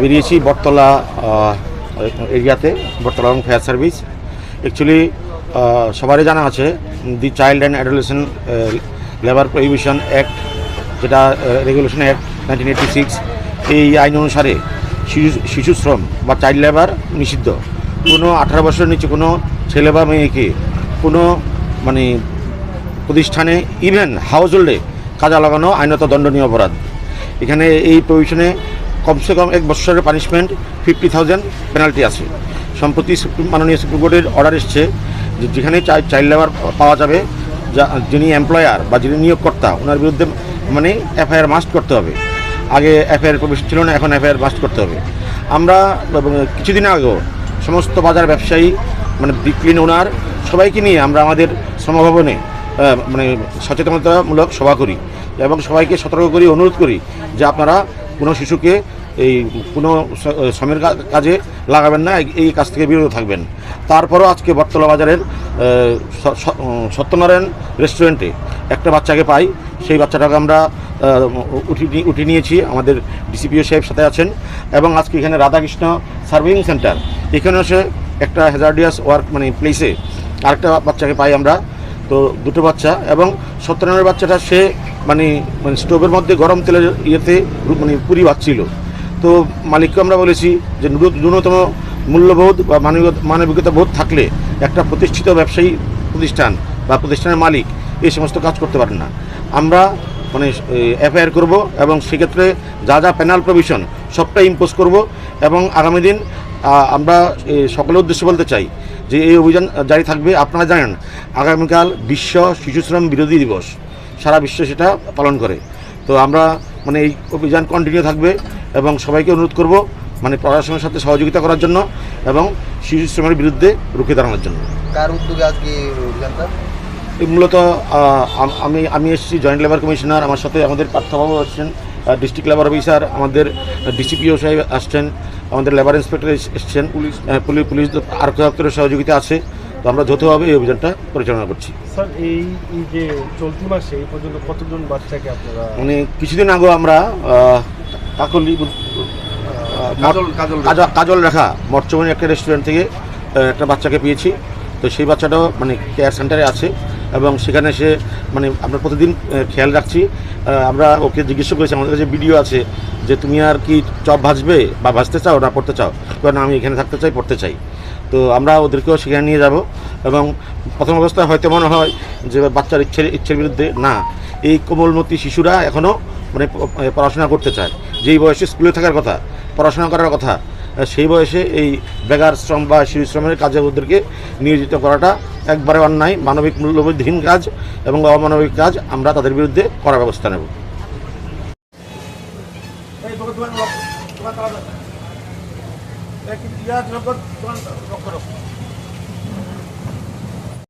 বেরিয়েছি বটতলা এরিয়াতে, বটতলা এবং ফায়ার সার্ভিস। অ্যাকচুয়ালি সবারই জানা আছে the child and adolescent labour prohibition act, যেটা রেগুলেশন অ্যাক্ট 1986, এই আইন অনুসারে শিশু শ্রম বা চাইল্ড লেবার নিষিদ্ধ। কোনো 18 বছরের নিচে কোনো ছেলে বা মেয়েকে কোনো প্রতিষ্ঠানে, ইভেন হাউস হোল্ডে কাজে লাগানো আইনত দণ্ডনীয় অপরাধ। এখানে এই প্রভিশনে কমসে কম 1 বছরের পানিশমেন্ট, 50,000 পেনাল্টি আছে। সম্প্রতি মাননীয় সুপ্রিম কোর্টের অর্ডার এসছে যে যেখানে চাইল্ড লেবার পাওয়া যাবে, যিনি এমপ্লয়ার বা যিনি নিয়োগকর্তা, ওনার বিরুদ্ধে এফআইআর মাস্ট করতে হবে। আগে এফআইআর প্রভিশন ছিল না, এখন এফআইআর মাস্ট করতে হবে। আমরা কিছুদিন আগেও সমস্ত বাজার ব্যবসায়ী, বিক্রিন ওনার সবাইকে নিয়ে আমরা আমাদের শ্রমভবনে সচেতনতামূলক সভা করি এবং সবাইকে সতর্ক করি, অনুরোধ করি যে আপনারা কোনো শিশুকে এই কোনো শ্রমের কাজে লাগাবেন না, এই কাজ থেকে বিরত থাকবেন। তারপরও আজকে বটতলা বাজারের সত্যনারায়ণ রেস্টুরেন্টে একটা বাচ্চাকে পাই। সেই বাচ্চাটাকে আমরা উঠিয়ে নিয়েছি, আমাদের ডিসিপিও সাহেব সাথে আছেন। এবং আজকে এখানে রাধাকৃষ্ণ সার্ভিং সেন্টার, এখানে এসে একটা হ্যাজার্ডিয়াস ওয়ার্ক প্লেসে আরেকটা বাচ্চাকে পাই আমরা। তো দুটো বাচ্চা, এবং সত্যনারায়ণের বাচ্চাটা সে স্টোভের মধ্যে গরম তেলের ইয়েতে পুরি ভাজছিল। তো মালিককে আমরা বলেছি যে ন্যূনতম মূল্যবোধ বা মানবিকতা বোধ থাকলে একটা প্রতিষ্ঠিত ব্যবসায়ী প্রতিষ্ঠান বা প্রতিষ্ঠানের মালিক এই সমস্ত কাজ করতে পারেন না। আমরা এফআইআর করব এবং সেক্ষেত্রে যা যা পেনাল প্রভিশন সবটা ইম্পোজ করব। এবং আগামী দিন আমরা সকলের উদ্দেশ্যে বলতে চাই যে এই অভিযান জারি থাকবে। আপনারা জানেন আগামীকাল বিশ্ব শিশুশ্রম বিরোধী দিবস, সারা বিশ্ব সেটা পালন করে। তো আমরা এই অভিযান কন্টিনিউ থাকবে এবং সবাইকে অনুরোধ করব প্রশাসনের সাথে সহযোগিতা করার জন্য এবং শিশু শ্রমের বিরুদ্ধে রুখে দাঁড়ানোর জন্য। কার উদ্যোগে আজকে অভিযানটা? মূলত আমি এসেছি, জয়েন্ট লেবার কমিশনার, আমার সাথে আমাদের পার্থবাবু আসছেন, ডিস্ট্রিক্ট লেবার অফিসার, আমাদের ডিসিপিও সাহেব আসছেন, আমাদের লেবার ইন্সপেক্টর এসছেন, পুলিশ আরক্ষী দপ্তরের সহযোগিতা আছে। তো আমরা যৌথভাবে এই অভিযানটা পরিচালনা করছি। স্যার, এই যে চলতি মাসে এই পর্যন্ত কতজন বাচ্চাকে আপনারা কিছুদিন আগেও আমরা কাজল রেখা মর্চমণি একটা রেস্টুরেন্ট থেকে একটা বাচ্চাকে পেয়েছি। তো সেই বাচ্চাটাও কেয়ার সেন্টারে আছে এবং সেখানে সে আমরা প্রতিদিন খেয়াল রাখছি। আমরা ওকে জিজ্ঞেস করেছি, আমাদের কাছে ভিডিও আছে, যে তুমি আর কি চপ ভাজবে বা ভাজতে চাও না পড়তে চাও? কারণ আমি এখানে থাকতে চাই, পড়তে চাই। তো আমরা ওদেরকেও সেখানে নিয়ে যাব। এবং প্রথম অবস্থায় হয়তো মনে হয় যে বাচ্চার ইচ্ছের বিরুদ্ধে না, এই কোমলমতি শিশুরা এখনও পড়াশোনা করতে চায়। যেই বয়সে স্কুলে থাকার কথা, পড়াশোনা করার কথা, সেই বয়সে এই বেগার শ্রম বা শিশু শ্রমের কাজে ওদেরকে নিয়োজিত করাটা একবারে অন্যায়, মানবিক মূল্যবোধহীন কাজ এবং অমানবিক কাজ। আমরা তাদের বিরুদ্ধে কড়া ব্যবস্থা নেব।